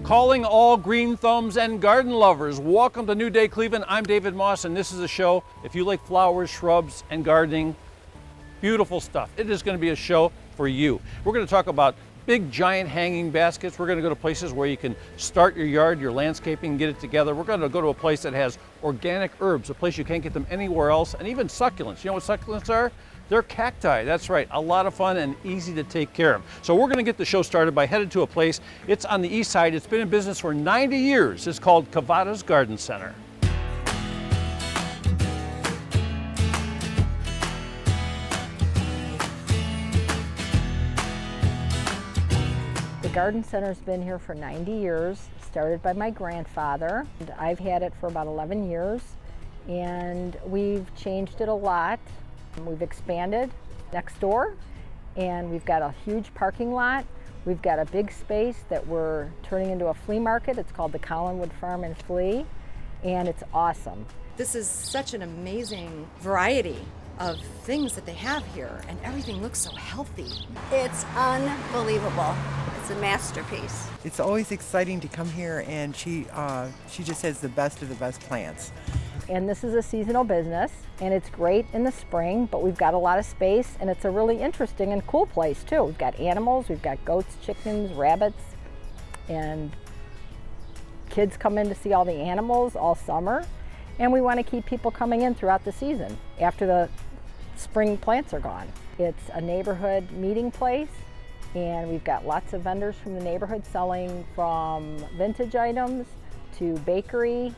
Calling all green thumbs and garden lovers. Welcome to New Day Cleveland. I'm David Moss, and this is a show. If you like flowers, shrubs, and gardening, beautiful stuff. It is going to be a show for you. We're going to talk about big, giant hanging baskets. We're going to go to places where you can start your yard, your landscaping, and get it together. We're going to go to a place that has organic herbs, a place you can't get them anywhere else, and even succulents. You know what succulents are? They're cacti, that's right. A lot of fun and easy to take care of. So we're going to get the show started by headed to a place. It's on the east side. It's been in business for 90 years. It's called Cavotta's Garden Center. The garden center's been here for 90 years, started by my grandfather. I've had it for about 11 years, and we've changed it a lot. We've expanded next door, and we've got a huge parking lot. We've got a big space that we're turning into a flea market. It's called the Collinwood Farm and Flea, and it's awesome. This is such an amazing variety of things that they have here, and everything looks so healthy. It's unbelievable. It's a masterpiece. It's always exciting to come here, and she just has the best of the best plants. And this is a seasonal business, and it's great in the spring, but we've got a lot of space, and it's a really interesting and cool place too. We've got animals, we've got goats, chickens, rabbits, and kids come in to see all the animals all summer, and we want to keep people coming in throughout the season after the spring plants are gone. It's a neighborhood meeting place, and we've got lots of vendors from the neighborhood selling from vintage items to bakery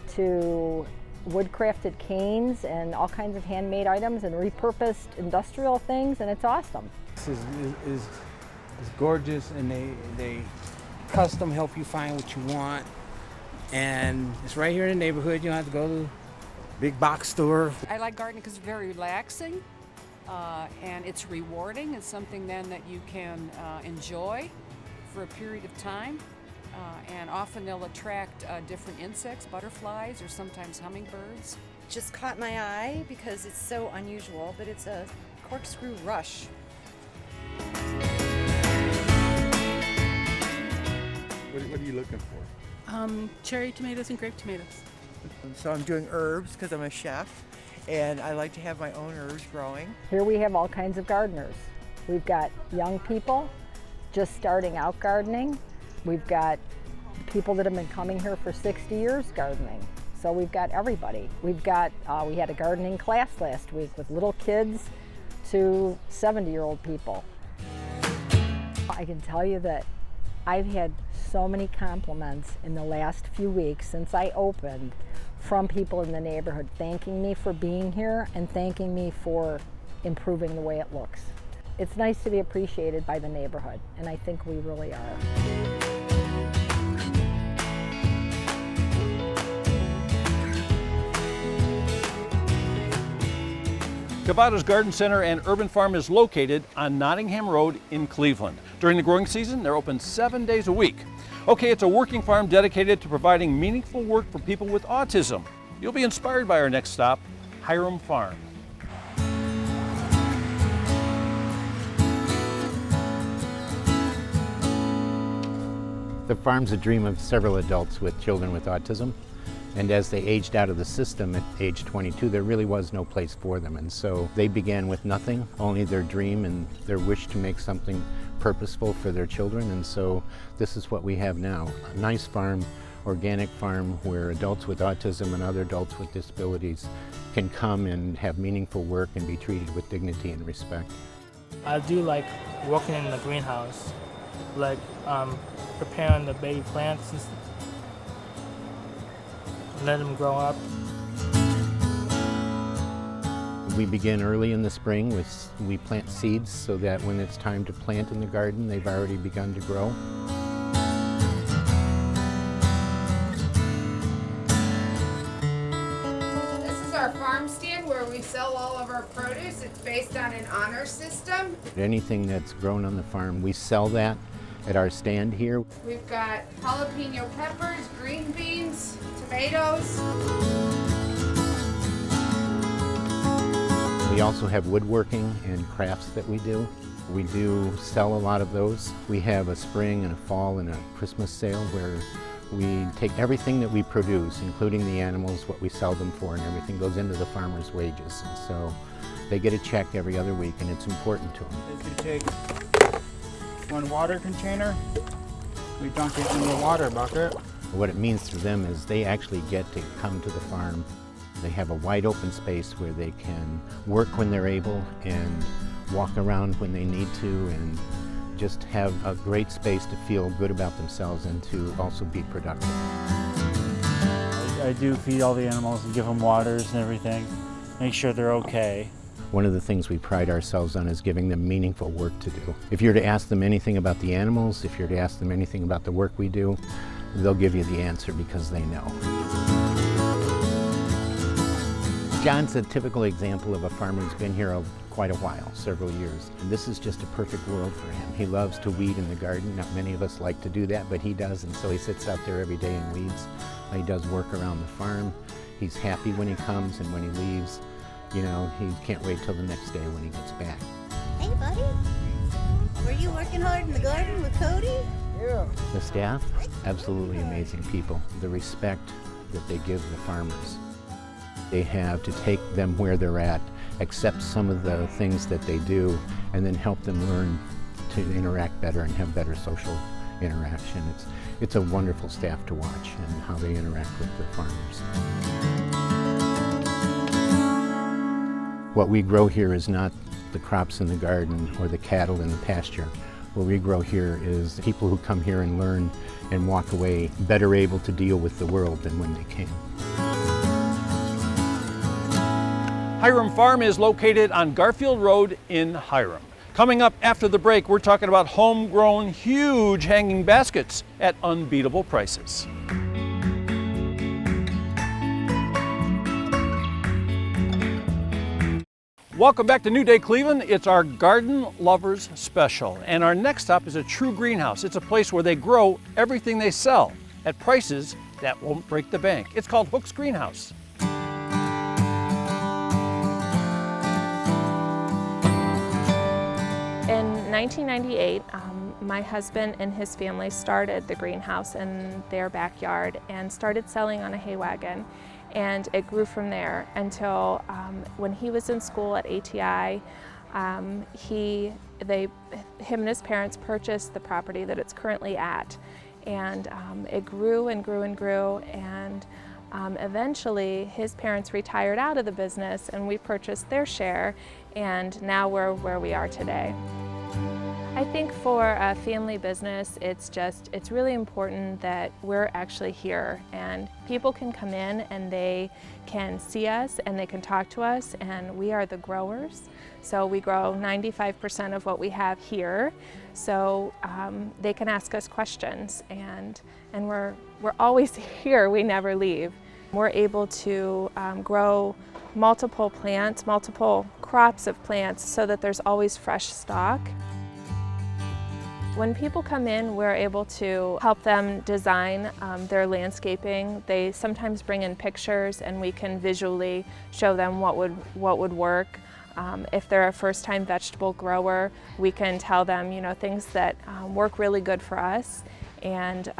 to wood-crafted canes and all kinds of handmade items and repurposed industrial things, and it's awesome. This is gorgeous, and they custom help you find what you want, and it's right here in the neighborhood. You don't have to go to the big box store. I like gardening because it's very relaxing, and it's rewarding. It's something then that you can enjoy for a period of time. And often they'll attract different insects, butterflies, or sometimes hummingbirds. Just caught my eye because it's so unusual, but it's a corkscrew rush. What are you looking for? Cherry tomatoes and grape tomatoes. So I'm doing herbs because I'm a chef, and I like to have my own herbs growing. Here we have all kinds of gardeners. We've got young people just starting out gardening. We've got people that have been coming here for 60 years gardening. So we've got everybody. We've got, we had a gardening class last week with little kids to 70-year-old people. I can tell you that I've had so many compliments in the last few weeks since I opened from people in the neighborhood thanking me for being here and thanking me for improving the way it looks. It's nice to be appreciated by the neighborhood, and I think we really are. Cavotta's Garden Center and Urban Farm is located on Nottingham Rd in Cleveland. During the growing season, they're open 7 days a week. Okay, it's a working farm dedicated to providing meaningful work for people with autism. You'll be inspired by our next stop, Hiram Farm. The farm's a dream of several adults with children with autism. And as they aged out of the system at age 22, there really was no place for them. And so they began with nothing, only their dream and their wish to make something purposeful for their children. And so this is what we have now, a nice farm, organic farm, where adults with autism and other adults with disabilities can come and have meaningful work and be treated with dignity and respect. I do like working in the greenhouse, like preparing the baby plants and let them grow up. We begin early in the spring. We plant seeds so that when it's time to plant in the garden, they've already begun to grow. This is our farm stand where we sell all of our produce. It's based on an honor system. Anything that's grown on the farm, we sell that at our stand here. We've got jalapeno peppers, green beans, tomatoes. We also have woodworking and crafts that we do. We do sell a lot of those. We have a spring and a fall and a Christmas sale where we take everything that we produce, including the animals, what we sell them for, and everything goes into the farmers' wages. And so they get a check every other week, and it's important to them. If you take one water container, we dunk it in the water bucket. What it means to them is they actually get to come to the farm. They have a wide open space where they can work when they're able and walk around when they need to, and just have a great space to feel good about themselves and to also be productive. I do feed all the animals and give them waters and everything, make sure they're okay. One of the things we pride ourselves on is giving them meaningful work to do. If you're to ask them anything about the animals, if you're to ask them anything about the work we do, they'll give you the answer because they know. John's a typical example of a farmer who's been here quite a while, several years. And this is just a perfect world for him. He loves to weed in the garden. Not many of us like to do that, but he does, and so he sits out there every day and weeds. He does work around the farm. He's happy when he comes, and when he leaves, you know, he can't wait till the next day when he gets back. Hey, buddy. Were you working hard in the garden with Cody? Yeah. The staff, absolutely amazing people. The respect that they give the farmers. They have to take them where they're at, accept some of the things that they do, and then help them learn to interact better and have better social interaction. It's a wonderful staff to watch and how they interact with the farmers. What we grow here is not the crops in the garden or the cattle in the pasture. What we grow here is people who come here and learn and walk away better able to deal with the world than when they came. Hiram Farm is located on Garfield Road in Hiram. Coming up after the break, we're talking about homegrown, huge hanging baskets at unbeatable prices. Welcome back to New Day Cleveland. It's our Garden Lovers Special. And our next stop is a true greenhouse. It's a place where they grow everything they sell at prices that won't break the bank. It's called Hook's Greenhouse. In 1998, my husband and his family started the greenhouse in their backyard and started selling on a hay wagon. And it grew from there until when he was in school at ATI, him and his parents purchased the property that it's currently at. And it grew and grew and grew, and eventually his parents retired out of the business and we purchased their share, and now we're where we are today. I think for a family business, it's really important that we're actually here and people can come in and they can see us and they can talk to us, and we are the growers. So we grow 95% of what we have here. So they can ask us questions, and we're always here, we never leave. We're able to grow multiple plants, multiple crops of plants so that there's always fresh stock. When people come in, we're able to help them design their landscaping. They sometimes bring in pictures and we can visually show them what would work. If they're a first-time vegetable grower, we can tell them, you know, things that work really good for us. And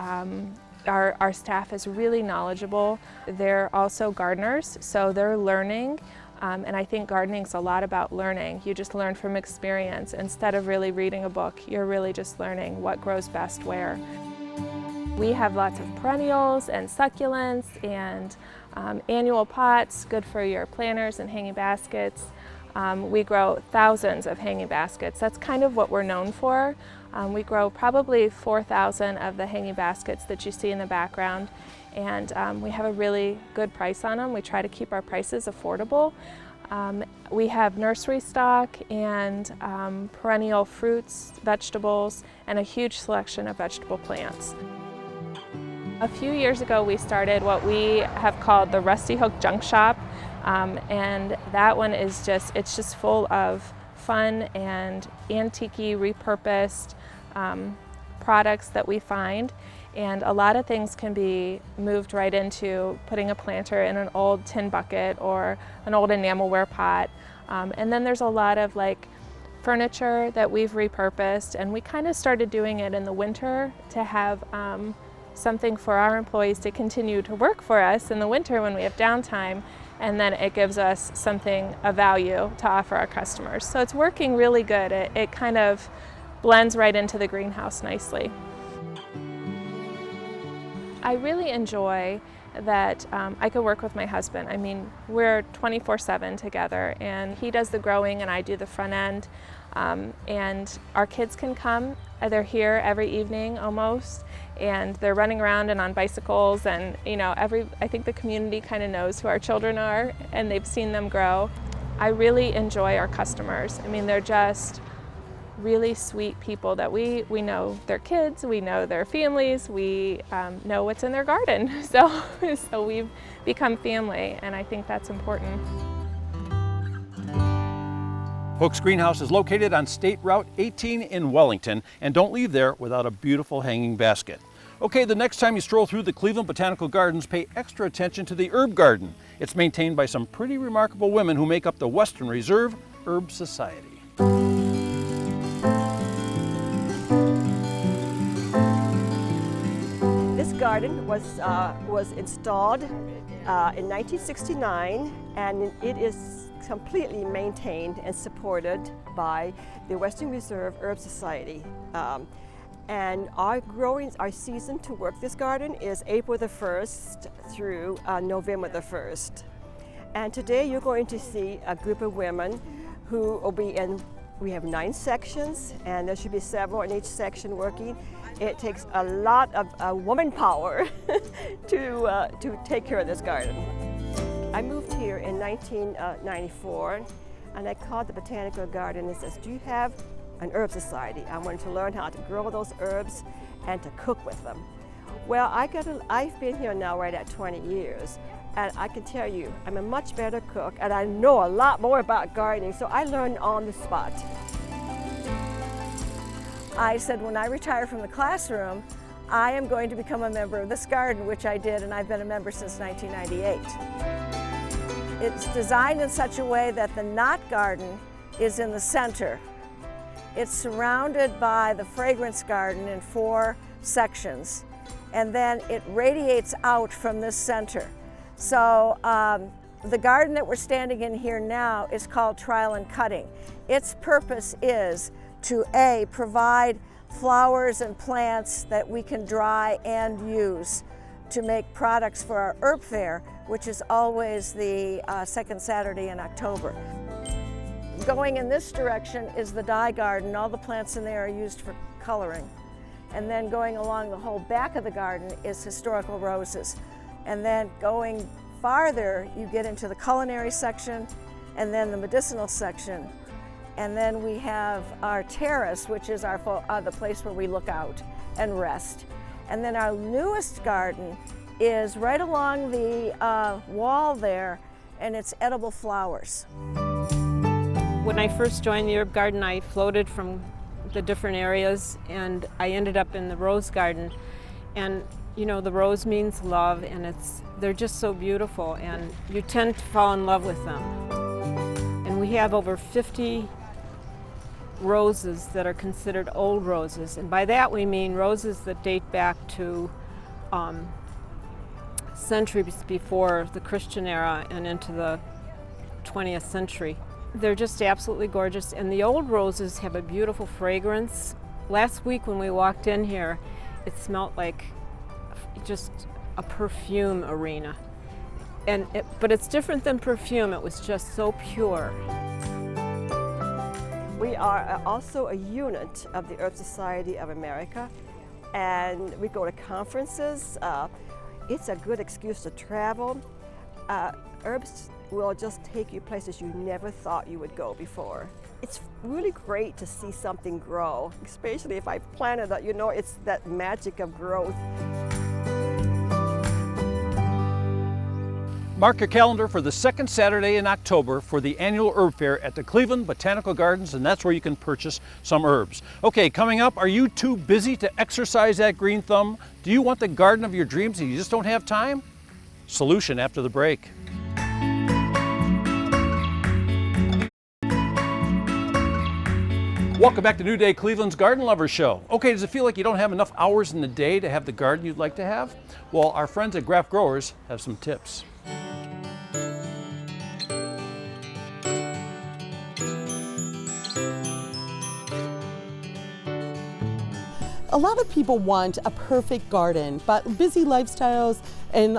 our staff is really knowledgeable. They're also gardeners, so they're learning. And I think gardening's a lot about learning. You just learn from experience. Instead of really reading a book, you're really just learning what grows best where. We have lots of perennials and succulents and annual pots, good for your planters and hanging baskets. We grow thousands of hanging baskets. That's kind of what we're known for. We grow probably 4,000 of the hanging baskets that you see in the background. And we have a really good price on them. We try to keep our prices affordable. We have nursery stock and perennial fruits, vegetables, and a huge selection of vegetable plants. A few years ago, we started what we have called the Rusty Hook Junk Shop. And that one is it's just full of fun and antique-y, repurposed products that we find. And a lot of things can be moved right into putting a planter in an old tin bucket or an old enamelware pot. And then there's a lot of like furniture that we've repurposed, and we kind of started doing it in the winter to have something for our employees to continue to work for us in the winter when we have downtime, and then it gives us something of value to offer our customers. So it's working really good. It kind of blends right into the greenhouse nicely. I really enjoy that I could work with my husband. I mean, we're 24/7 together, and he does the growing and I do the front end. And our kids can come. They're here every evening almost, and they're running around and on bicycles, and you know, I think the community kind of knows who our children are, and they've seen them grow. I really enjoy our customers. I mean, they're just really sweet people that we know their kids, we know their families, we know what's in their garden. So we've become family, and I think that's important. Hook's Greenhouse is located on State Route 18 in Wellington, and don't leave there without a beautiful hanging basket. Okay, the next time you stroll through the Cleveland Botanical Gardens, pay extra attention to the herb garden. It's maintained by some pretty remarkable women who make up the Western Reserve Herb Society. This garden was installed in 1969, and it is completely maintained and supported by the Western Reserve Herb Society. And our season to work this garden is April the 1st through November the 1st. And today you're going to see a group of women who will be in, we have 9 sections, and there should be several in each section working. It takes a lot of woman power to take care of this garden. I moved here in 1994, and I called the Botanical Garden and says, do you have an herb society? I wanted to learn how to grow those herbs and to cook with them. Well, I've been here now right at 20 years, and I can tell you, I'm a much better cook, and I know a lot more about gardening, so I learned on the spot. I said when I retire from the classroom, I am going to become a member of this garden, which I did, and I've been a member since 1998. It's designed in such a way that the knot garden is in the center. It's surrounded by the fragrance garden in 4 sections, and then it radiates out from this center. So the garden that we're standing in here now is called Trial and Cutting. Its purpose is to provide flowers and plants that we can dry and use to make products for our herb fair, which is always the second Saturday in October. Going in this direction is the dye garden. All the plants in there are used for coloring. And then going along the whole back of the garden is historical roses. And then going farther, you get into the culinary section and then the medicinal section. And then we have our terrace, which is the place where we look out and rest. And then our newest garden is right along the wall there, and it's edible flowers. When I first joined the herb garden, I floated from the different areas, and I ended up in the rose garden. And you know, the rose means love, and they're just so beautiful, and you tend to fall in love with them. And we have over 50 roses that are considered old roses, and by that we mean roses that date back to centuries before the Christian era and into the 20th century. They're just absolutely gorgeous, and the old roses have a beautiful fragrance. Last week when we walked in here, it smelled like just a perfume arena, but it's different than perfume. It was just so pure. We are also a unit of the Herb Society of America, and we go to conferences. It's a good excuse to travel. Herbs will just take you places you never thought you would go before. It's really great to see something grow, especially if I planted it, you know, it's that magic of growth. Mark your calendar for the second Saturday in October for the annual herb fair at the Cleveland Botanical Gardens, and that's where you can purchase some herbs. Okay, coming up, are you too busy to exercise that green thumb? Do you want the garden of your dreams and you just don't have time? Solution after the break. Welcome back to New Day Cleveland's Garden Lovers Show. Okay, does it feel like you don't have enough hours in the day to have the garden you'd like to have? Well, our friends at Graf Growers have some tips. A lot of people want a perfect garden, but busy lifestyles and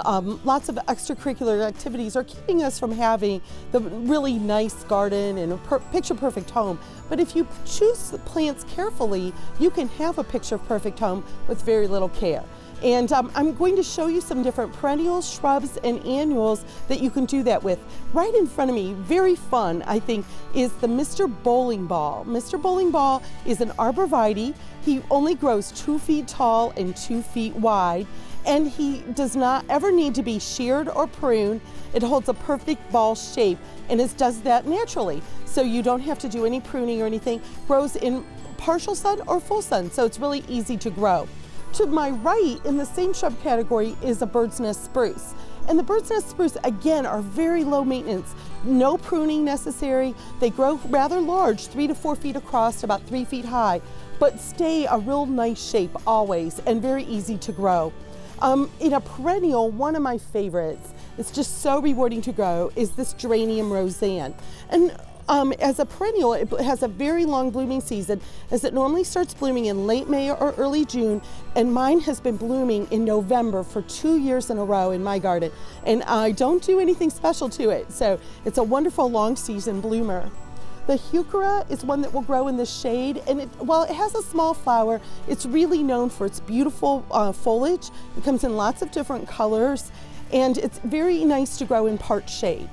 lots of extracurricular activities are keeping us from having the really nice garden and a picture-perfect home. But if you choose the plants carefully, you can have a picture-perfect home with very little care. And I'm going to show you some different perennials, shrubs, and annuals that you can do that with. Right in front of me, very fun, I think, is the Mr. Bowling Ball. Mr. Bowling Ball is an arborvitae. He only grows 2 feet tall and 2 feet wide, and he does not ever need to be sheared or pruned. It holds a perfect ball shape, and it does that naturally. So you don't have to do any pruning or anything. Grows in partial sun or full sun, so it's really easy to grow. To my right, in the same shrub category, is a bird's nest spruce. And the bird's nest spruce, again, are very low maintenance. No pruning necessary. They grow rather large, 3 to 4 feet across, about 3 feet high, but stay a real nice shape always and very easy to grow. In a perennial, one of my favorites, it's just so rewarding to grow, is this Geranium Roseanne. And as a perennial, it has a very long blooming season, as it normally starts blooming in late May or early June, and mine has been blooming in November for 2 years in a row in my garden, and I don't do anything special to it, so it's a wonderful long season bloomer. The heuchera is one that will grow in the shade, and while it has a small flower, it's really known for its beautiful foliage. It comes in lots of different colors, and it's very nice to grow in part shade.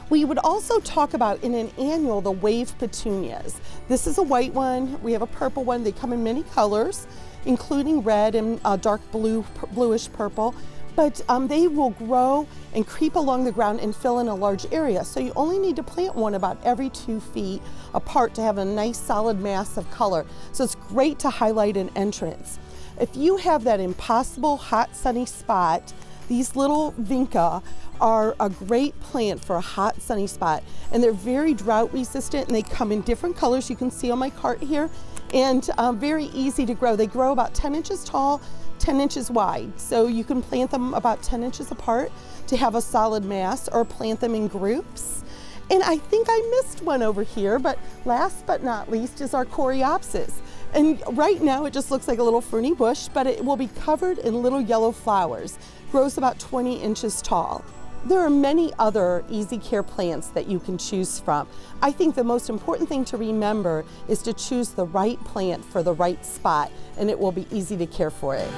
We would also talk about in an annual the wave petunias. This is a white one, we have a purple one. They come in many colors, including red and dark blue, bluish purple, but they will grow and creep along the ground and fill in a large area. So you only need to plant one about every 2 feet apart to have a nice solid mass of color. So it's great to highlight an entrance. If you have that impossible hot sunny spot, these little vinca are a great plant for a hot sunny spot, and they're very drought resistant, and they come in different colors. You can see on my cart here, and very easy to grow. They grow about 10 inches tall, 10 inches wide, so you can plant them about 10 inches apart to have a solid mass, or plant them in groups. And I think I missed one over here, but last but not least is our Coreopsis. And right now it just looks like a little ferny bush, but it will be covered in little yellow flowers. Grows about 20 inches tall. There are many other easy care plants that you can choose from. I think the most important thing to remember is to choose the right plant for the right spot, and it will be easy to care for it.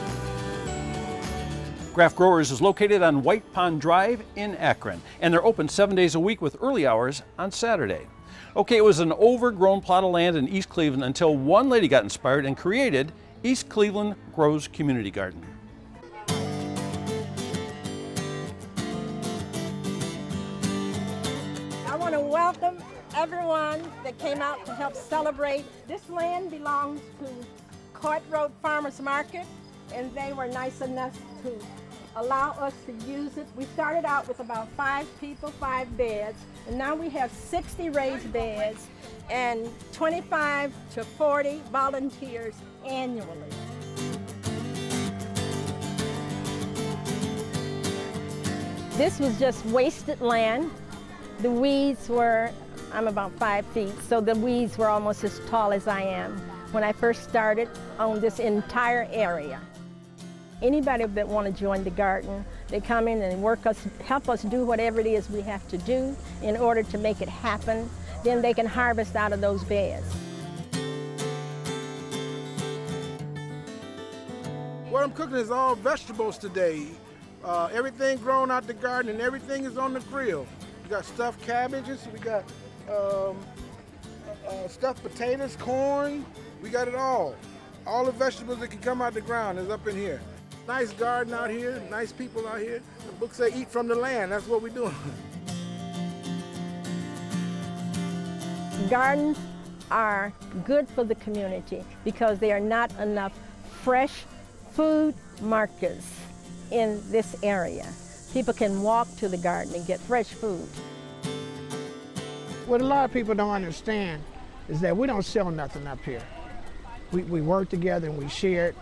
Graf Growers is located on White Pond Drive in Akron, and they're open 7 days a week with early hours on Saturday. Okay, it was an overgrown plot of land in East Cleveland until one lady got inspired and created East Cleveland Grows Community Garden. I want to welcome everyone that came out to help celebrate. This land belongs to Coit Road Farmers Market, and they were nice enough to allow us to use it. We started out with about 5 people, 5 beds, and now we have 60 raised beds and 25 to 40 volunteers annually. This was just wasted land. The weeds were, I'm about 5 feet, so the weeds were almost as tall as I am when I first started on this entire area. Anybody that want to join the garden, they come in and help us do whatever it is we have to do in order to make it happen. Then they can harvest out of those beds. What I'm cooking is all vegetables today. Everything grown out the garden and everything is on the grill. We got stuffed cabbages, we got stuffed potatoes, corn, we got it all. All the vegetables that can come out the ground is up in here. Nice garden out here, nice people out here. The book say eat from the land, that's what we're doing. Gardens are good for the community because there are not enough fresh food markets in this area. People can walk to the garden and get fresh food. What a lot of people don't understand is that we don't sell nothing up here. We work together and we share it,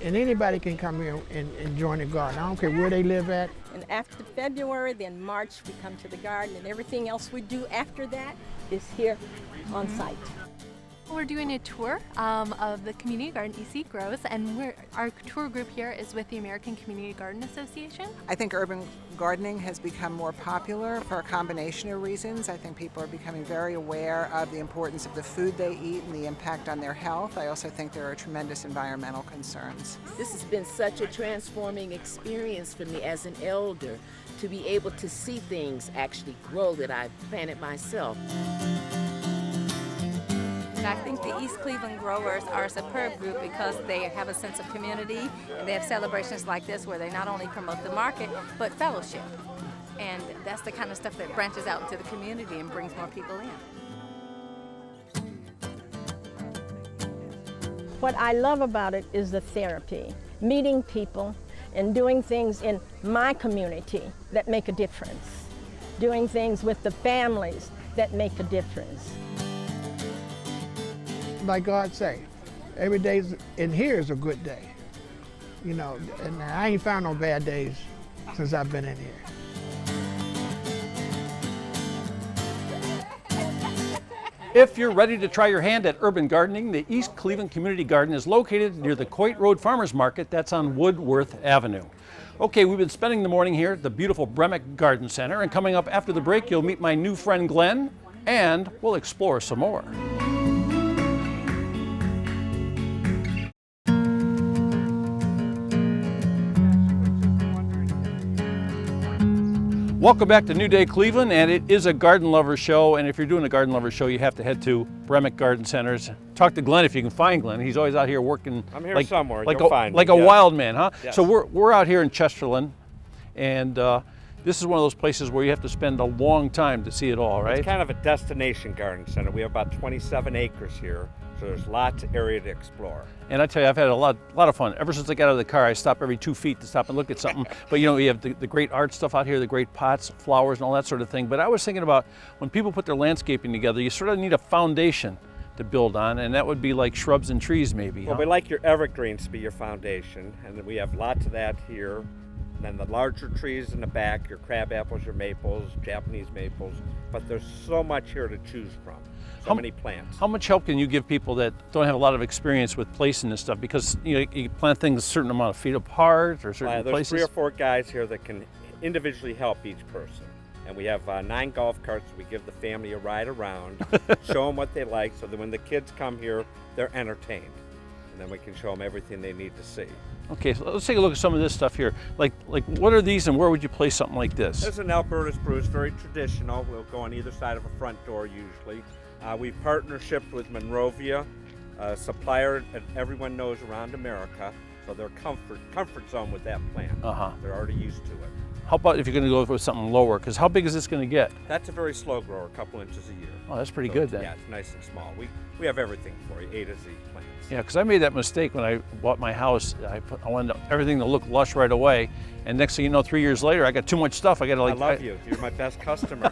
and anybody can come here and join the garden. I don't care where they live at. And after February, then March, we come to the garden, and everything else we do after that is here on site. We're doing a tour of the community garden EC Grows, and our tour group here is with the American Community Garden Association. I think urban gardening has become more popular for a combination of reasons. I think people are becoming very aware of the importance of the food they eat and the impact on their health. I also think there are tremendous environmental concerns. This has been such a transforming experience for me as an elder, to be able to see things actually grow that I've planted myself. I think the East Cleveland Growers are a superb group because they have a sense of community, and they have celebrations like this where they not only promote the market, but fellowship. And that's the kind of stuff that branches out into the community and brings more people in. What I love about it is the therapy, meeting people and doing things in my community that make a difference, doing things with the families that make a difference. Like God say, every day in here is a good day. You know, and I ain't found no bad days since I've been in here. If you're ready to try your hand at urban gardening, the East Cleveland Community Garden is located near the Coit Road Farmers Market. That's on Woodworth Avenue. Okay, we've been spending the morning here at the beautiful Bremec Garden Center, and coming up after the break, you'll meet my new friend Glenn, and we'll explore some more. Welcome back to New Day Cleveland, and it is a garden lover show. And if you're doing a garden lover show, you have to head to Bremec Garden Centers. Talk to Glenn if you can find Glenn. He's always out here working. I'm here like, somewhere. Like You'll find me. like a Yes. wild man, huh? Yes. So we're out here in Chesterland, and this is one of those places where you have to spend a long time to see it all, right? It's kind of a destination garden center. We have about 27 acres here, so there's lots of area to explore. And I tell you, I've had a lot of fun. Ever since I got out of the car, I stop every 2 feet to stop and look at something. But you know, you have the great art stuff out here, the great pots, flowers, and all that sort of thing. But I was thinking about when people put their landscaping together, you sort of need a foundation to build on, and that would be like shrubs and trees maybe. Well, huh? we like your evergreens to be your foundation, and then we have lots of that here. And then the larger trees in the back, your crab apples, your maples, Japanese maples. But there's so much here to choose from. So many plants. How much help can you give people that don't have a lot of experience with placing this stuff? Because you know, you plant things a certain amount of feet apart or certain There's places. 3 or 4 guys here that can individually help each person. And we have 9 golf carts. We give the family a ride around, show them what they like, so that when the kids come here, they're entertained. And then we can show them everything they need to see. Okay, so let's take a look at some of this stuff here. Like what are these, and where would you place something like this? There's an Alberta spruce, very traditional. We'll go on either side of a front door usually. We've partnershiped with Monrovia, a supplier that everyone knows around America, so they're comfort zone with that plant. They're already used to it. How about if you're going to go with something lower? Because how big is this going to get? That's a very slow grower, a couple inches a year. Oh, that's pretty good then. Yeah, it's nice and small. We have everything for you, A to Z plants. Yeah, because I made that mistake when I bought my house. I wanted everything to look lush right away, and next thing you know, 3 years later, I got too much stuff. I got to like. I love you. You're my best customer.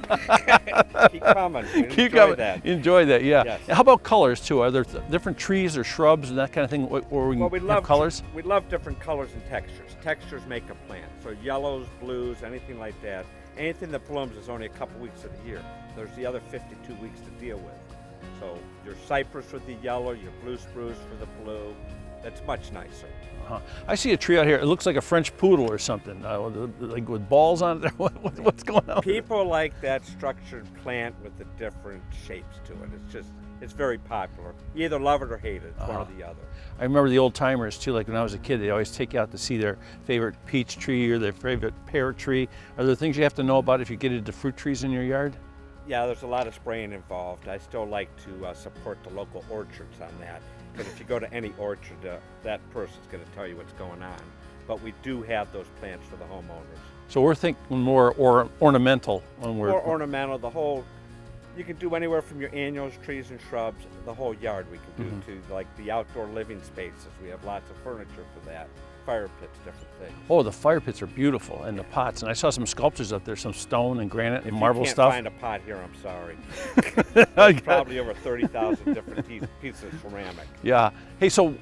Keep coming. Keep coming. That. Enjoy that. Yeah. Yes. How about colors too? Are there different trees or shrubs and that kind of thing where we can have colors? We love different colors and textures. Textures make a plant. So yellows, blues, anything like that. Anything that blooms is only a couple weeks of the year. There's the other 52 weeks to deal with. So your cypress with the yellow, your blue spruce for the blue, that's much nicer. I see a tree out here. It looks like a French poodle or something, like with balls on it. What's going on? People like that structured plant with the different shapes to it. It's very popular. You either love it or hate it. It's one or the other. I remember the old timers too, like when I was a kid, they always take you out to see their favorite peach tree or their favorite pear tree. Are there things you have to know about if you get into fruit trees in your yard? Yeah, there's a lot of spraying involved. I still like to support the local orchards on that. Because if you go to any orchard, that person's going to tell you what's going on. But we do have those plants for the homeowners. So we're thinking more ornamental when we're... More ornamental, the whole, you can do anywhere from your annuals, trees and shrubs, the whole yard we can do to like the outdoor living spaces. We have lots of furniture for that. fire pits, different things. Oh, the fire pits are beautiful, and the pots. And I saw some sculptures up there, some stone and granite and If marble you can't stuff. find a pot here, I'm sorry. There's probably over 30,000 different pieces of ceramic. Yeah. Hey, so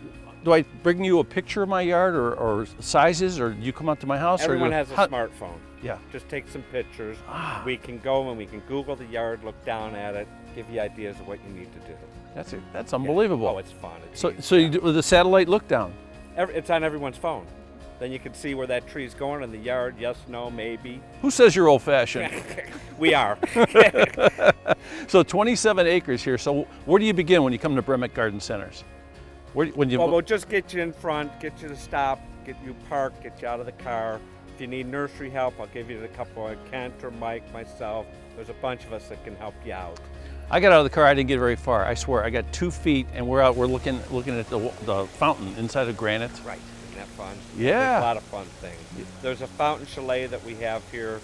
do I bring you a picture of my yard or sizes, or do you come out to my house? Everyone or has a smartphone. Yeah. Just take some pictures. We can go and we can Google the yard, look down at it, give you ideas of what you need to do. That's unbelievable. Yeah. Oh, it's fun. It's So you do with the satellite look down. It's on everyone's phone. Then you can see where that tree's going in the yard. Yes, no, maybe. Who says you're old-fashioned? We are. So 27 acres here. So where do you begin when you come to Bremec Garden Centers? We'll just get you in front, get you to stop, get you parked, get you out of the car. If you need nursery help, I'll give you a couple of Kent or Mike, myself. There's a bunch of us that can help you out. I got out of the car, I didn't get very far. I swear, I got 2 feet, and we're looking at the fountain inside of granite. Right, isn't that fun? Yeah. There's a lot of fun things. There's a fountain chalet that we have here.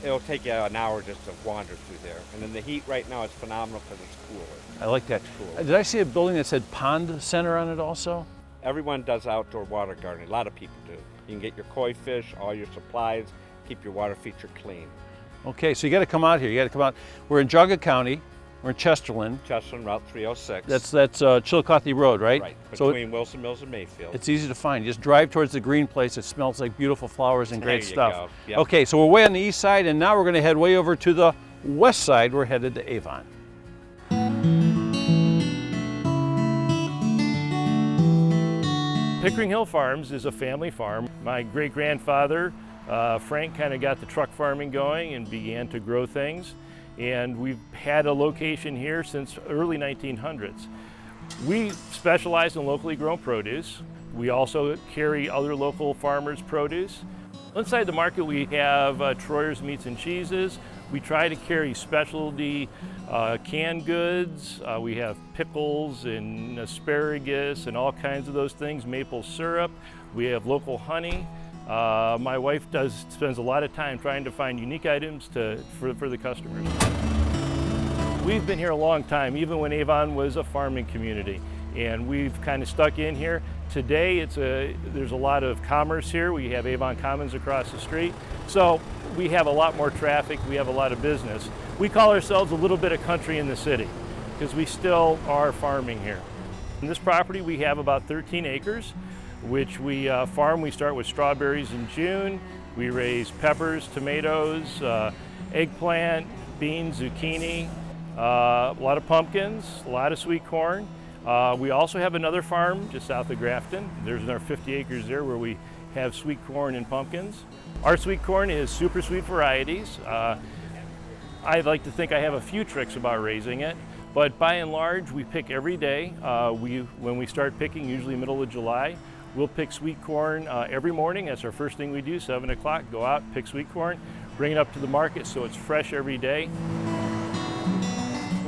It'll take you an hour just to wander through there. And then the heat right now is phenomenal because it's cooler. I like that. Cool. Did I see a building that said Pond Center on it also? Everyone does outdoor water gardening. A lot of people do. You can get your koi fish, all your supplies, keep your water feature clean. Okay, so you got to come out here. You got to come out. We're in Jogga County. We're in Chesterland. Chesterland, Route 306. That's Chillicothe Road, right? Right, So between Wilson Mills and Mayfield. It's easy to find. You just drive towards the green place. It smells like beautiful flowers and great There you stuff. go. Yep. Okay, so we're way on the east side, and now we're going to head way over to the west side. We're headed to Avon. Pickering Hill Farms is a family farm. My great-grandfather, Frank, kind of got the truck farming going and began to grow things. And we've had a location here since early 1900s. We specialize in locally grown produce. We also carry other local farmers' produce. Inside the market we have Troyer's Meats and Cheeses. We try to carry specialty canned goods. We have pickles and asparagus and all kinds of those things, maple syrup. We have local honey. My wife spends a lot of time trying to find unique items for the customers. We've been here a long time, even when Avon was a farming community, and we've kind of stuck in here. Today, there's a lot of commerce here. We have Avon Commons across the street, so we have a lot more traffic. We have a lot of business. We call ourselves a little bit of country in the city because we still are farming here. In this property, we have about 13 acres, which we farm. We start with strawberries in June. We raise peppers, tomatoes, eggplant, beans, zucchini, a lot of pumpkins, a lot of sweet corn. We also have another farm just south of Grafton. There's another 50 acres there where we have sweet corn and pumpkins. Our sweet corn is super sweet varieties. I like to think I have a few tricks about raising it, but by and large, we pick every day. When we start picking, usually middle of July, we'll pick sweet corn every morning. That's our first thing we do, 7 o'clock, go out, pick sweet corn, bring it up to the market so it's fresh every day.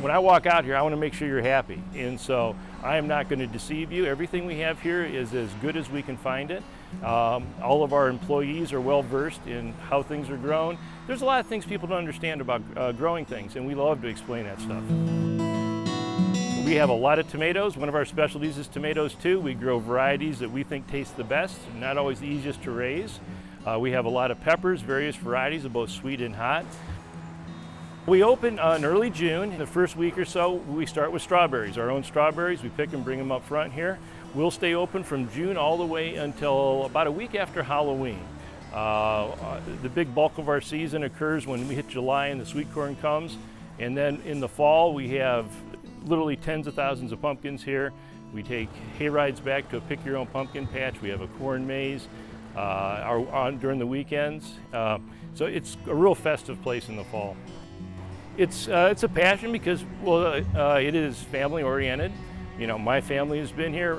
When I walk out here, I want to make sure you're happy, and so I am not going to deceive you. Everything we have here is as good as we can find it. All of our employees are well versed in how things are grown. There's a lot of things people don't understand about growing things, and we love to explain that stuff. We have a lot of tomatoes. One of our specialties is tomatoes too. We grow varieties that we think taste the best, not always the easiest to raise. We have a lot of peppers, various varieties of both sweet and hot. We open in early June. In the first week or so, we start with strawberries, our own strawberries. We pick and bring them up front here. We'll stay open from June all the way until about a week after Halloween. The big bulk of our season occurs when we hit July and the sweet corn comes. And then in the fall, we have literally tens of thousands of pumpkins here. We take hay rides back to a pick your own pumpkin patch. We have a corn maze during the weekends. So it's a real festive place in the fall. It's a passion because, well, it is family oriented. You know, my family has been here.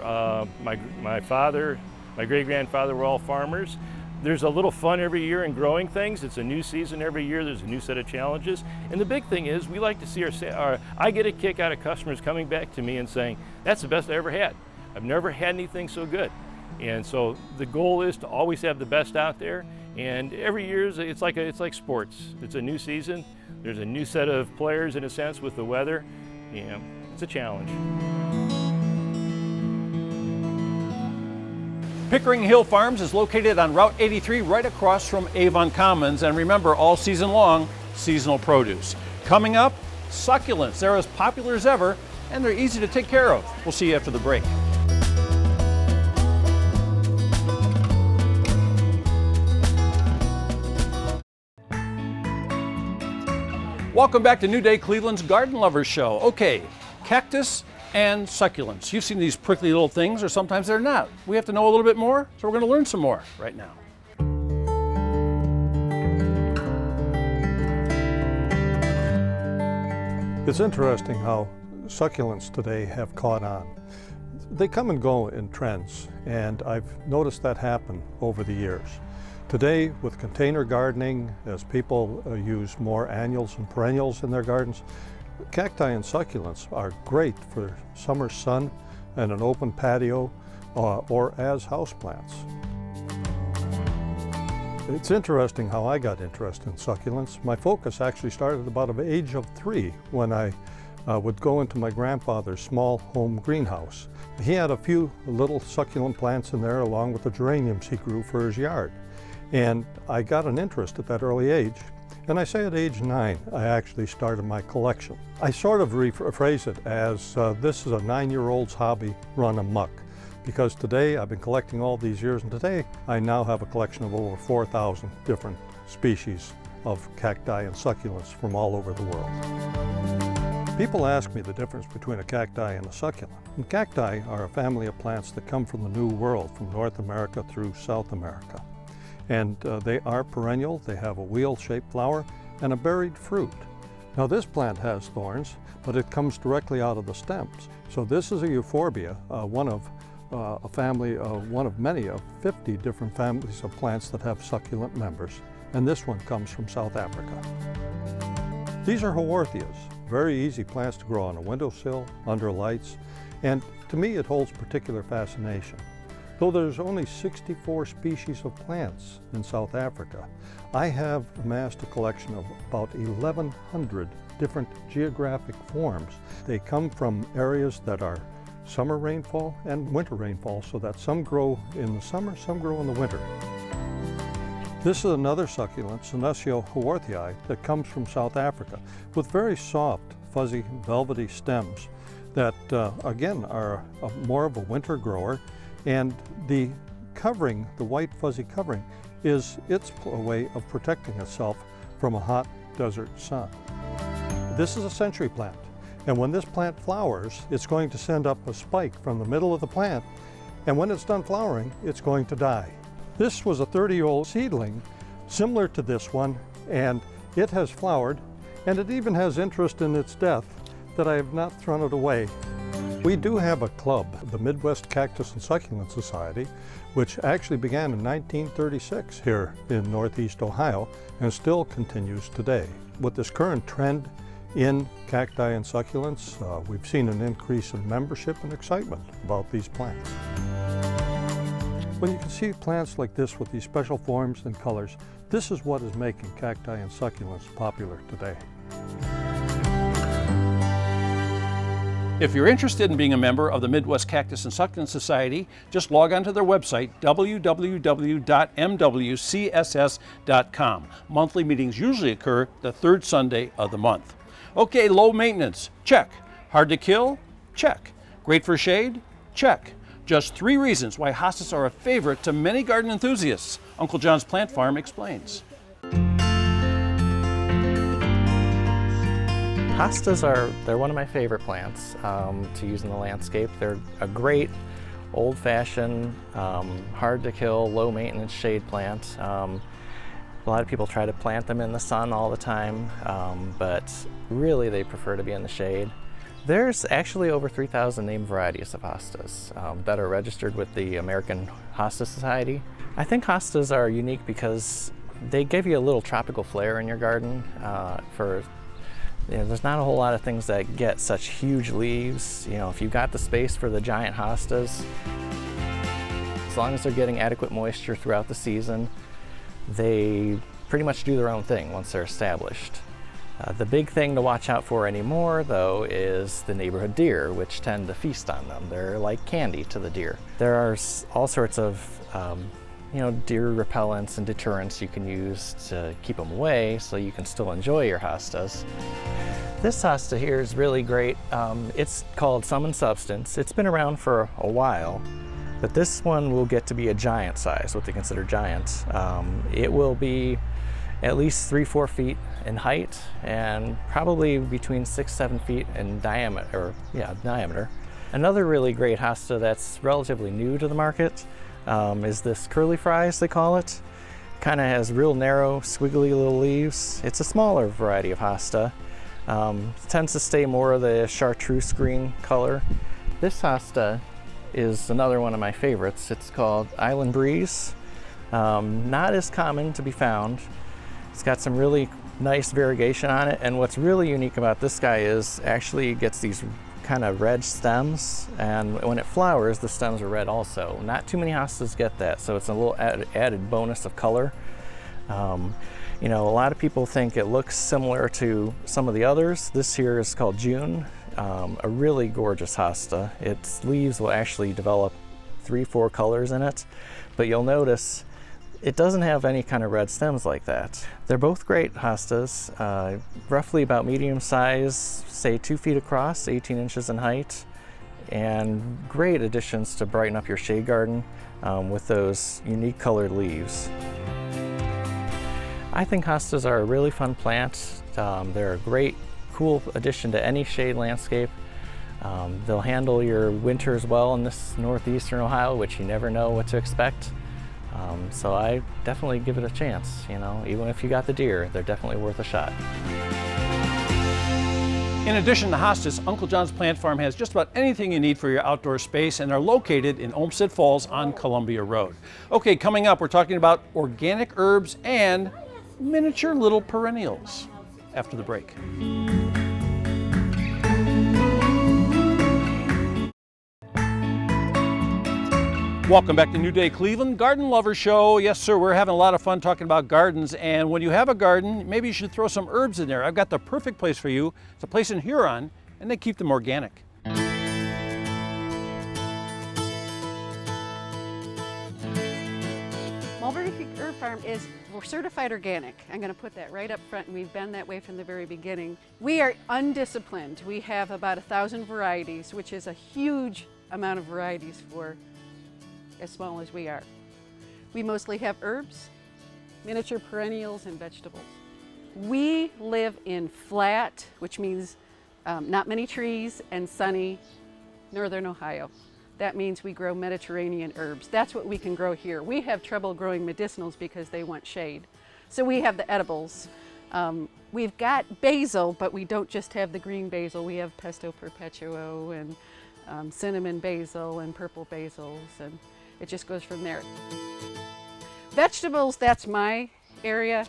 My father, my great-grandfather were all farmers. There's a little fun every year in growing things. It's a new season every year. There's a new set of challenges. And the big thing is we like to see I get a kick out of customers coming back to me and saying, that's the best I ever had. I've never had anything so good. And so the goal is to always have the best out there. And every year it's like sports. It's a new season. There's a new set of players in a sense with the weather. You know, it's a challenge. Pickering Hill Farms is located on Route 83 right across from Avon Commons, and remember, all season long, seasonal produce. Coming up, succulents. They're as popular as ever and they're easy to take care of. We'll see you after the break. Welcome back to New Day Cleveland's Garden Lovers Show. Okay, cactus and succulents. You've seen these prickly little things, or sometimes they're not. We have to know a little bit more, so we're going to learn some more right now. It's interesting how succulents today have caught on. They come and go in trends, and I've noticed that happen over the years. Today, with container gardening, as people use more annuals and perennials in their gardens, cacti and succulents are great for summer sun and an open patio or as houseplants. It's interesting how I got interested in succulents. My focus actually started about the age of 3 when I would go into my grandfather's small home greenhouse. He had a few little succulent plants in there along with the geraniums he grew for his yard. And I got an interest at that early age. And I say at age 9, I actually started my collection. I sort of rephrase it as this is a 9-year-old's hobby run amok. Because today, I've been collecting all these years, and today I now have a collection of over 4,000 different species of cacti and succulents from all over the world. People ask me the difference between a cacti and a succulent. And cacti are a family of plants that come from the New World, from North America through South America. And they are perennial, they have a wheel-shaped flower and a berried fruit. Now this plant has thorns, but it comes directly out of the stems. So this is a euphorbia, one of many of 50 different families of plants that have succulent members. And this one comes from South Africa. These are haworthias, very easy plants to grow on a windowsill, under lights, and to me it holds particular fascination. Though there's only 64 species of plants in South Africa, I have amassed a collection of about 1,100 different geographic forms. They come from areas that are summer rainfall and winter rainfall, so that some grow in the summer, some grow in the winter. This is another succulent, Senecio haworthii, that comes from South Africa with very soft, fuzzy, velvety stems that, again, are more of a winter grower. And the covering, the white fuzzy covering, is its way of protecting itself from a hot desert sun. This is a century plant, and when this plant flowers, it's going to send up a spike from the middle of the plant, and when it's done flowering, it's going to die. This was a 30-year-old seedling, similar to this one, and it has flowered, and it even has interest in its death that I have not thrown it away. We do have a club, the Midwest Cactus and Succulent Society, which actually began in 1936 here in Northeast Ohio and still continues today. With this current trend in cacti and succulents, we've seen an increase in membership and excitement about these plants. When you can see plants like this with these special forms and colors, this is what is making cacti and succulents popular today. If you're interested in being a member of the Midwest Cactus and Succulent Society, just log on to their website, www.mwcss.com. Monthly meetings usually occur the 3rd Sunday of the month. Okay, low maintenance, check. Hard to kill, check. Great for shade, check. Just 3 reasons why hostas are a favorite to many garden enthusiasts. Uncle John's Plant Farm explains. Hostas they're one of my favorite plants to use in the landscape. They're a great old-fashioned, hard to kill, low maintenance shade plant. A lot of people try to plant them in the sun all the time, but really they prefer to be in the shade. There's actually over 3,000 named varieties of hostas that are registered with the American Hosta Society. I think hostas are unique because they give you a little tropical flair in your garden. There's not a whole lot of things that get such huge leaves. If you've got the space for the giant hostas, as long as they're getting adequate moisture throughout the season, they pretty much do their own thing once they're established. The big thing to watch out for anymore, though, is the neighborhood deer, which tend to feast on them. They're like candy to the deer. There are all sorts of deer repellents and deterrents you can use to keep them away so you can still enjoy your hostas. This hosta here is really great. It's called Sum & Substance. It's been around for a while, but this one will get to be a giant size, what they consider giant. It will be at least 3-4 feet in height and probably between 6-7 feet in diameter. Another really great hosta that's relatively new to the market is this curly fries, they call it. Kind of has real narrow, squiggly little leaves. It's a smaller variety of hosta. Tends to stay more of the chartreuse green color. This hosta is another one of my favorites. It's called Island Breeze. Not as common to be found. It's got some really nice variegation on it, and what's really unique about this guy is actually it gets these kind of red stems, and when it flowers the stems are red also. Not too many hostas get that, so it's a little added bonus of color. A lot of people think it looks similar to some of the others. This here is called June, a really gorgeous hosta. Its leaves will actually develop 3-4 colors in it, but you'll notice it doesn't have any kind of red stems like that. They're both great hostas, roughly about medium size, say 2 feet across, 18 inches in height, and great additions to brighten up your shade garden with those unique colored leaves. I think hostas are a really fun plant. They're a great, cool addition to any shade landscape. They'll handle your winters well in this northeastern Ohio, which you never know what to expect. So I definitely give it a chance, even if you got the deer, they're definitely worth a shot. In addition to hostas, Uncle John's Plant Farm has just about anything you need for your outdoor space, and they're located in Olmsted Falls on Columbia Road. Okay, coming up, we're talking about organic herbs and miniature little perennials after the break. Welcome back to New Day Cleveland Garden Lover Show. Yes, sir, we're having a lot of fun talking about gardens, and when you have a garden, maybe you should throw some herbs in there. I've got the perfect place for you. It's a place in Huron, and they keep them organic. Mulberry Herb Farm we're certified organic. I'm going to put that right up front, and we've been that way from the very beginning. We are undisciplined. We have about 1,000 varieties, which is a huge amount of varieties for as small as we are. We mostly have herbs, miniature perennials, and vegetables. We live in flat, which means not many trees, and sunny northern Ohio. That means we grow Mediterranean herbs. That's what we can grow here. We have trouble growing medicinals because they want shade. So we have the edibles. We've got basil, but we don't just have the green basil. We have pesto perpetuo and cinnamon basil and purple basils, and it just goes from there. Vegetables, that's my area.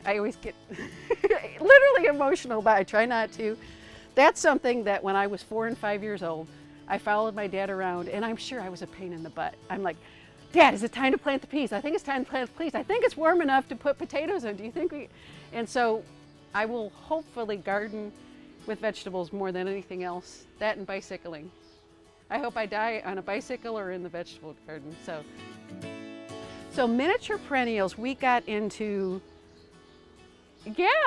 I always get literally emotional, but I try not to. That's something that when I was 4 and 5 years old, I followed my dad around, and I'm sure I was a pain in the butt. I'm like, Dad, is it time to plant the peas? I think it's time to plant the peas. I think it's warm enough to put potatoes in. Do you think we? And so I will hopefully garden with vegetables more than anything else. That and bicycling. I hope I die on a bicycle or in the vegetable garden. So miniature perennials, we got into,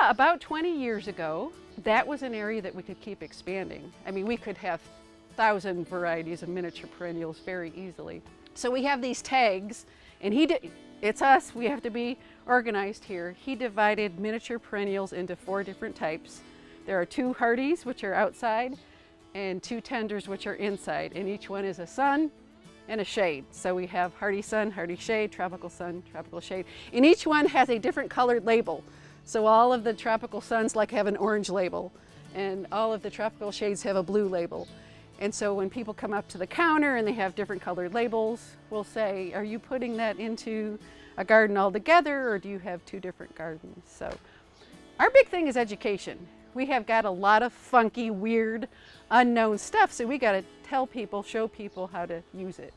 about 20 years ago. That was an area that we could keep expanding. I mean, we could have 1,000 varieties of miniature perennials very easily. So we have these tags, and it's us, we have to be organized here. He divided miniature perennials into 4 different types. There are 2 hardies, which are outside, and 2 tenders, which are inside, and each one is a sun and a shade. So we have hardy sun, hardy shade, tropical sun, tropical shade, and each one has a different colored label. So all of the tropical suns have an orange label, and all of the tropical shades have a blue label. And so when people come up to the counter and they have different colored labels, we'll say, are you putting that into a garden altogether, or do you have 2 different gardens? So our big thing is education. We have got a lot of funky, weird, unknown stuff, so we got to tell people, show people how to use it.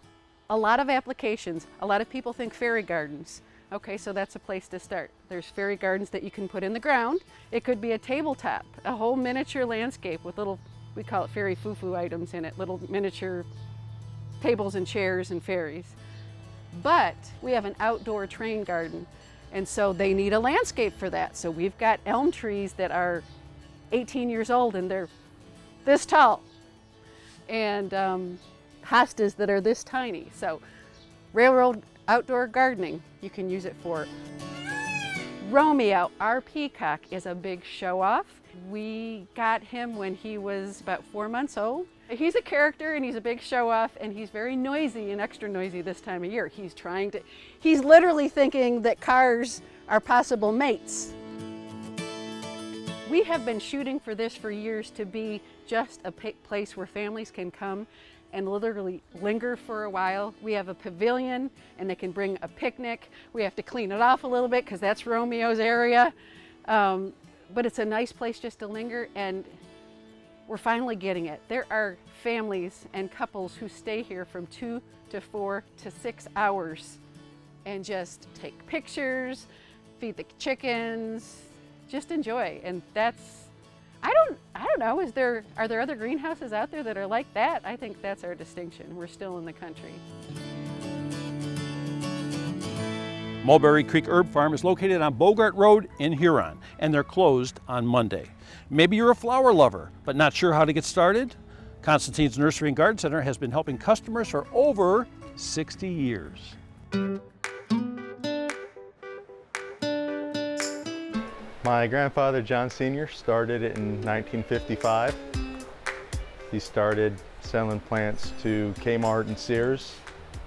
A lot of applications. A lot of people think fairy gardens. Okay, so that's a place to start. There's fairy gardens that you can put in the ground. It could be a tabletop, a whole miniature landscape with little, we call it fairy foo-foo items in it, little miniature tables and chairs and fairies. But we have an outdoor terrain garden, and so they need a landscape for that. So we've got elm trees that are 18 years old and they're this tall, and hostas that are this tiny. So railroad outdoor gardening, you can use it for. Romeo, our peacock, is a big show-off. We got him when he was about 4 months old. He's a character and he's a big show-off, and he's very noisy and extra noisy this time of year. He's literally thinking that cars are possible mates. We have been shooting for this for years, to be just a place where families can come and literally linger for a while. We have a pavilion and they can bring a picnic. We have to clean it off a little bit because that's Romeo's area. But it's a nice place just to linger, and we're finally getting it. There are families and couples who stay here from 2 to 4 to 6 hours and just take pictures, feed the chickens, just enjoy. And that's, I don't know, are there other greenhouses out there that are like that? I think that's our distinction. We're still in the country. Mulberry Creek Herb Farm is located on Bogart Road in Huron, and they're closed on Monday. Maybe you're a flower lover, but not sure how to get started? Constantine's Nursery and Garden Center has been helping customers for over 60 years. My grandfather, John Sr., started it in 1955. He started selling plants to Kmart and Sears.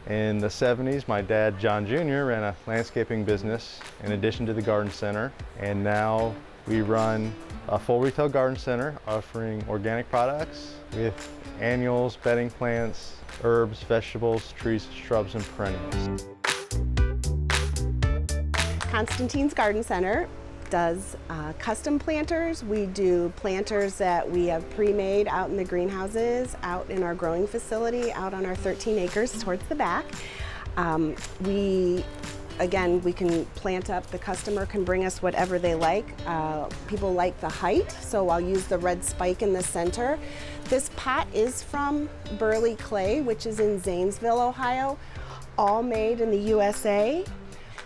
In the 70s, my dad, John Jr., ran a landscaping business in addition to the garden center. And now we run a full retail garden center offering organic products with annuals, bedding plants, herbs, vegetables, trees, shrubs, and perennials. Constantine's Garden Center does custom planters. We do planters that we have pre-made out in the greenhouses, out in our growing facility, out on our 13 acres towards the back. We can plant up, the customer can bring us whatever they like. People like the height, so I'll use the red spike in the center. This pot is from Burley Clay, which is in Zanesville, Ohio, all made in the USA.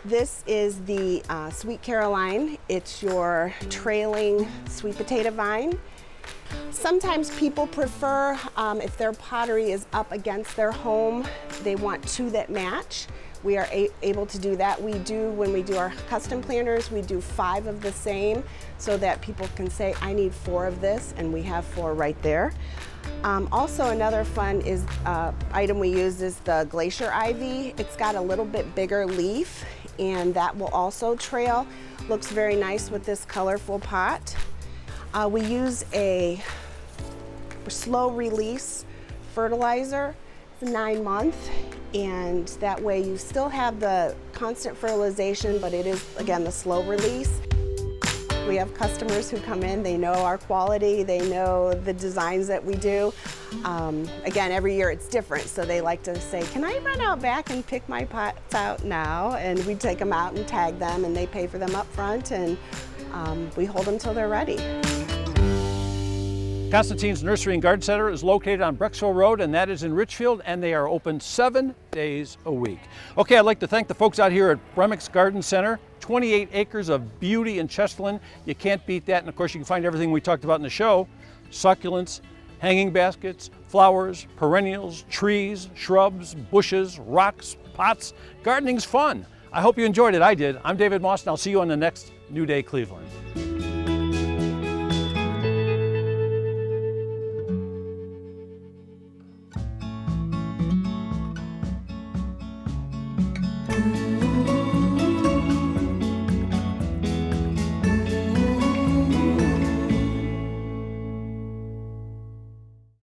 This is the Sweet Caroline. It's your trailing sweet potato vine. Sometimes people prefer, if their pottery is up against their home, they want two that match. We are able to do that. We do, when we do our custom planters, we do 5 of the same so that people can say, I need 4 of this, and we have 4 right there. Also, another fun item we use is the glacier ivy. It's got a little bit bigger leaf, and that will also trail. Looks very nice with this colorful pot. We use a slow release fertilizer. It's 9 month, and that way you still have the constant fertilization, but it is, again, the slow release. We have customers who come in, they know our quality, they know the designs that we do. Again, every year it's different, so they like to say, can I run out back and pick my pots out now? And we take them out and tag them, and they pay for them up front, and we hold them till they're ready. Constantine's Nursery and Garden Center is located on Brexville Road, and that is in Richfield, and they are open 7 days a week. Okay, I'd like to thank the folks out here at Bremic's Garden Center. 28 acres of beauty in Chesterland. You can't beat that. And of course, you can find everything we talked about in the show: succulents, hanging baskets, flowers, perennials, trees, shrubs, bushes, rocks, pots. Gardening's fun. I hope you enjoyed it. I did. I'm David Moss, and I'll see you on the next New Day Cleveland. Thank you.